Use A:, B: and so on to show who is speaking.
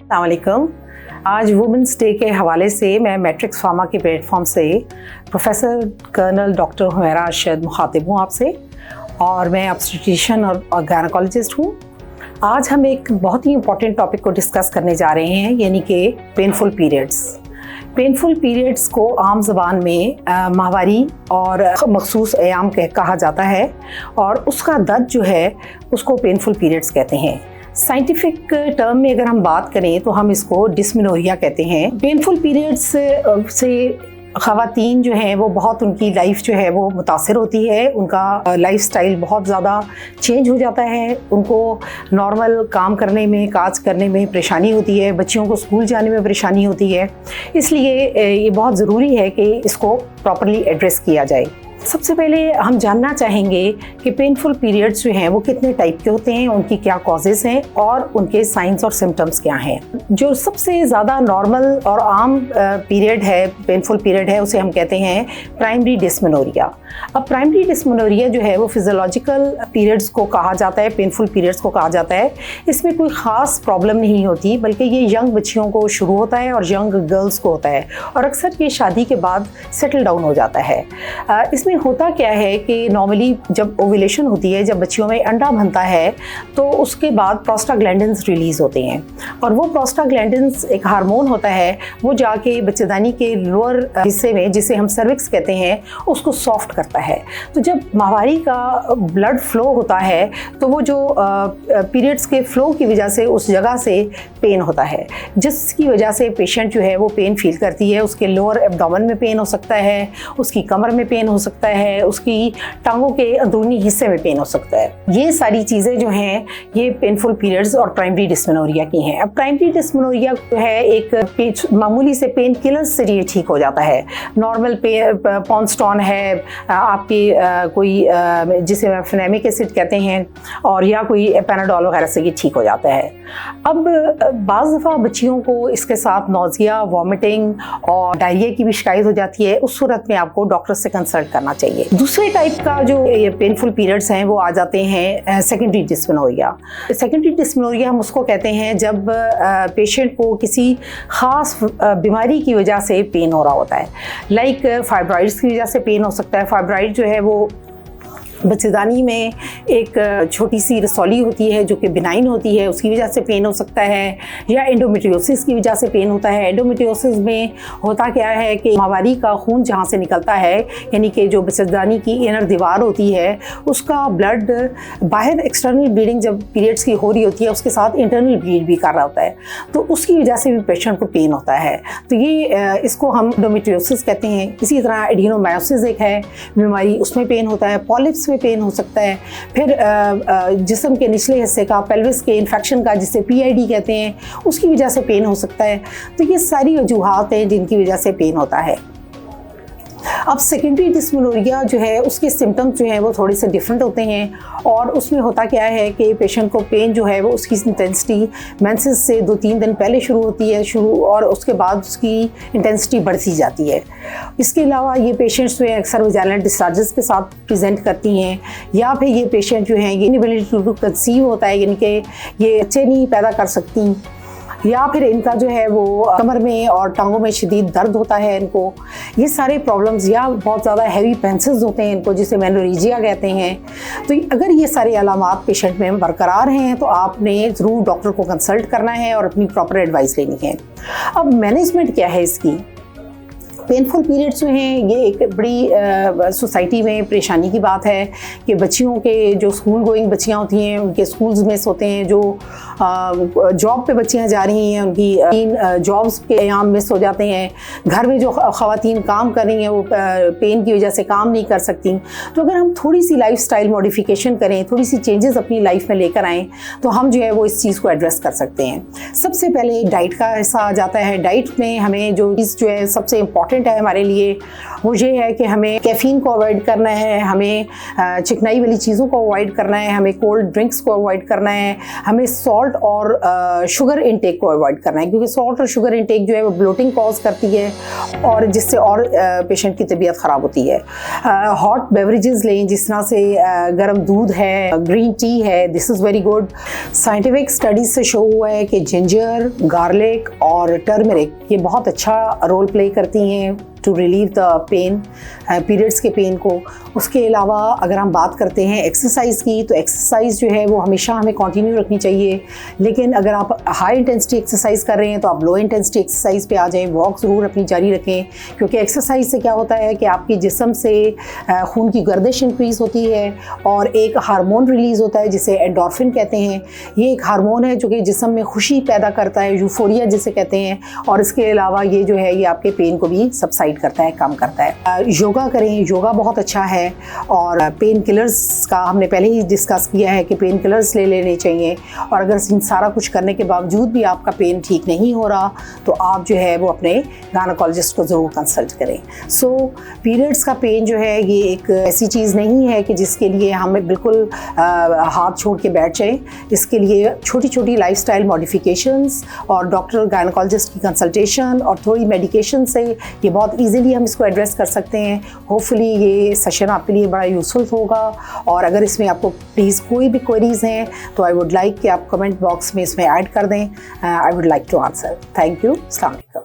A: अस्सलामुअलैकुम। आज women's day के हवाले से मैं मैट्रिक्स फार्मा के प्लेटफॉर्म से professor colonel doctor Humaira Arshad मुखातिब हूँ आपसे, और मैं ऑब्स्टेट्रिशियन और गायनेकोलॉजिस्ट हूँ। आज हम एक बहुत ही इम्पॉर्टेंट टॉपिक को डिस्कस करने जा रहे हैं, यानी कि पेनफुल पीरियड्स। पेनफुल पीरियड्स को आम ज़बान में माहवारी और मखसूस अयाम कहा जाता है, और उसका दर्द जो है उसको पेनफुल पीरियड्स कहते हैं। साइंटिफिक टर्म में अगर हम बात करें तो हम इसको डिस्मेनोरिया कहते हैं। पेनफुल पीरियड्स से ख़वातीन जो हैं वो बहुत, उनकी लाइफ जो है वो मुतासर होती है, उनका लाइफस्टाइल बहुत ज़्यादा चेंज हो जाता है, उनको नॉर्मल काम करने में, काज करने में परेशानी होती है, बच्चियों को स्कूल जाने में परेशानी होती है। इसलिए ये बहुत ज़रूरी है कि इसको प्रॉपर्ली एड्रेस किया जाए। सबसे पहले हम जानना चाहेंगे कि पेनफुल पीरियड्स जो हैं वो कितने टाइप के होते हैं, उनकी क्या कॉजेज़ हैं और उनके साइंस और सिम्टम्स क्या हैं। जो सबसे ज़्यादा नॉर्मल और आम पीरियड है, पेनफुल पीरियड है, उसे हम कहते हैं प्राइमरी डिस्मेनोरिया। अब प्राइमरी डिस्मेनोरिया जो है वो फिजियोलॉजिकल पीरियड्स को कहा जाता है, पेनफुल पीरियड्स को कहा जाता है। इसमें कोई ख़ास प्रॉब्लम नहीं होती, बल्कि ये यंग बच्चियों को शुरू होता है और यंग गर्ल्स को होता है, और अक्सर ये शादी के बाद सेटल डाउन हो जाता है। इसमें होता क्या है कि नॉर्मली जब ओव्यूलेशन होती है, जब बच्चियों में अंडा बनता है, तो उसके बाद प्रोस्टाग्लैंडिन्स रिलीज़ होते हैं, और वो प्रोस्टाग्लैंडिन्स एक हार्मोन होता है, वो जाके बच्चेदानी के लोअर हिस्से में, जिसे हम सर्विक्स कहते हैं, उसको सॉफ्ट करता है। तो जब माहवारी का ब्लड फ्लो होता है तो वो जो पीरियड्स के फ्लो की वजह से उस जगह से पेन होता है, जिसकी वजह से पेशेंट जो है वो पेन फील करती है। उसके लोअर एब्डोमेन में पेन हो सकता है, उसकी कमर में पेन हो सकता है, उसकी टांगों के अंदरूनी हिस्से में पेन हो सकता है। ये सारी चीज़ें जो हैं ये पेनफुल पीरियड्स और प्राइमरी डिस्मेनोरिया की हैं। अब प्राइमरी डिस्मेनोरिया जो है एक मामूली से पेन किलर्स से ये ठीक हो जाता है। नॉर्मल पॉन्स्टॉन है, आपकी कोई जिसे फेनेमिक एसिड कहते हैं, और या कोई पैनाडोल वगैरह से ये ठीक हो जाता है। अब बाज़ दफ़ा बच्चियों को इसके साथ नौजिया, वॉमिटिंग और डायरिया की भी शिकायत हो जाती है। उस सूरत में आपको डॉक्टर से कंसल्ट करना चाहिए। दूसरे टाइप का जो ये पेनफुल पीरियड्स हैं वो आ जाते हैं सेकेंडरी डिस्मेनोरिया। सेकेंडरी डिस्मेनोरिया हम उसको कहते हैं जब पेशेंट को किसी ख़ास बीमारी की वजह से पेन हो रहा होता है। लाइक फाइब्राइड्स की वजह से पेन हो सकता है। फाइब्राइड जो है वो बच्चेदानी में एक छोटी सी रसौली होती है जो कि बिनाइन होती है, उसकी वजह से पेन हो सकता है, या एंडोमेट्रियोसिस की वजह से पेन होता है। एंडोमेट्रियोसिस में होता क्या है कि माहवारी का खून जहाँ से निकलता है, यानी कि जो बच्चेदानी की इनर दीवार होती है, उसका ब्लड बाहर एक्सटर्नल ब्लीडिंग जब पीरियड्स की हो रही होती है, उसके साथ इंटरनल ब्लीड भी कर रहा होता है, तो उसकी वजह से भी पेशेंट को पेन होता है। तो ये इसको हम एंडोमेट्रियोसिस कहते हैं। इसी तरह एडिनोमायोसिस एक है बीमारी, उसमें पेन होता है। पॉलिप्स में पेन हो सकता है। फिर जिस्म के निचले हिस्से का, पेल्विस के इन्फेक्शन का, जिसे PID कहते हैं, उसकी वजह से पेन हो सकता है। तो ये सारी वजूहात हैं जिनकी वजह से पेन होता है। अब सेकेंडरी डिस्मेनोरिया जो है उसके सिम्टम्स जो हैं वो थोड़े से डिफरेंट होते हैं, और उसमें होता क्या है कि पेशेंट को पेन जो है वो उसकी इंटेंसिटी मेंसेस से 2-3 दिन पहले शुरू होती है और उसके बाद उसकी इंटेंसिटी बढ़ती जाती है। इसके अलावा ये पेशेंट्स जो है अक्सर वजाइनल डिस्चार्जेस के साथ प्रेजेंट करती हैं, या फिर ये पेशेंट जो हैं ये इनएबिलिटी टू कंसीव होता है, यानी कि ये बच्चे नहीं पैदा कर सकती, या फिर इनका जो है वो कमर में और टांगों में शदीद दर्द होता है इनको। ये सारे प्रॉब्लम्स, या बहुत ज़्यादा हैवी पेंसिल्स होते हैं इनको, जिसे मेनोरेजिया कहते हैं। तो अगर ये सारे अलामात पेशेंट में बरकरार हैं तो आपने ज़रूर डॉक्टर को कंसल्ट करना है और अपनी प्रॉपर एडवाइस लेनी है। अब मैनेजमेंट क्या है इसकी? पेनफुल पीरियड्स जो हैं ये एक बड़ी सोसाइटी में परेशानी की बात है कि बच्चियों के जो स्कूल गोइंग बच्चियां होती हैं उनके स्कूल्स मिस होते हैं, जो जॉब पे बच्चियां जा रही हैं उनकी जॉब्स के अयाम मिस हो जाते हैं, घर में जो ख़वातीन काम कर रही हैं वो पेन की वजह से काम नहीं कर सकती। तो अगर हम थोड़ी सी लाइफस्टाइल मॉडिफिकेशन करें, थोड़ी सी चेंजेस अपनी लाइफ में लेकर आएँ, तो हम जो है वो इस चीज़ को एड्रेस कर सकते हैं। सबसे पहले डाइट का हिस्सा आ जाता है। डाइट में हमें जो चीज़ जो है सबसे इम्पॉर्टेंट इम्पॉर्टेंट है हमारे लिए वो ये है कि हमें कैफ़ीन को अवॉइड करना है, हमें चिकनाई वाली चीज़ों को अवॉइड करना है, हमें कोल्ड ड्रिंक्स को अवॉइड करना है, हमें सॉल्ट और शुगर इंटेक को अवॉइड करना है, क्योंकि सॉल्ट और शुगर इंटेक जो है वो ब्लोटिंग कॉज करती है और जिससे और पेशेंट की तबीयत ख़राब होती है। हॉट बेवरेजेस लें, जिस तरह से गर्म दूध है, ग्रीन टी है, this is very good. Scientific studies से शो हुआ है कि जिंजर, गार्लिक और टर्मरिक ये बहुत अच्छा रोल प्ले करती हैं to relieve the pain, periods के पेन को। उसके अलावा अगर हम बात करते हैं एक्सरसाइज की, तो एक्सरसाइज जो है वो हमेशा हमें कंटिन्यू रखनी चाहिए, लेकिन अगर आप हाई इंटेंसिटी एक्सरसाइज कर रहे हैं तो आप लो इंटेंसिटी एक्सरसाइज पे आ जाएं, वॉक ज़रूर अपनी जारी रखें, क्योंकि एक्सरसाइज से क्या होता है कि आपके जिस्म से खून की गर्दिश इंक्रीज़ होती है और एक हार्मोन रिलीज़ होता है जिसे एंडोर्फिन कहते हैं। ये एक हार्मोन है जो कि जिस्म में खुशी पैदा करता है, यूफोरिया जिसे कहते हैं, और इसके अलावा ये जो है ये आपके पेन को भी सबसाइड करता है, कम करता है। योगा करें, योगा बहुत अच्छा है। और पेन किलर्स का हमने पहले ही डिस्कस किया है कि पेन किलर्स ले लेने चाहिए, और अगर इन सारा कुछ करने के बावजूद भी आपका पेन ठीक नहीं हो रहा तो आप जो है वो अपने गायनेकोलॉजिस्ट को ज़रूर कंसल्ट करें। सो पीरियड्स का पेन जो है ये एक ऐसी चीज़ नहीं है कि जिसके लिए हमें बिल्कुल हाथ छोड़ के बैठ जाएं। इसके लिए छोटी छोटी लाइफस्टाइल मॉडिफिकेशंस और डॉक्टर गायनेकोलॉजिस्ट की कंसल्टेशन और थोड़ी मेडिकेशन से ये बहुत ईजिली हम इसको एड्रेस कर सकते हैं। होपफुली ये सेशन आपके लिए बड़ा यूज़फुल होगा, और अगर इसमें आपको प्लीज़ कोई भी क्वेरीज़ हैं तो आई वुड लाइक कि आप कमेंट बॉक्स में इसमें ऐड कर दें। I would like to answer. Thank you. अस्सलाम वालेकुम।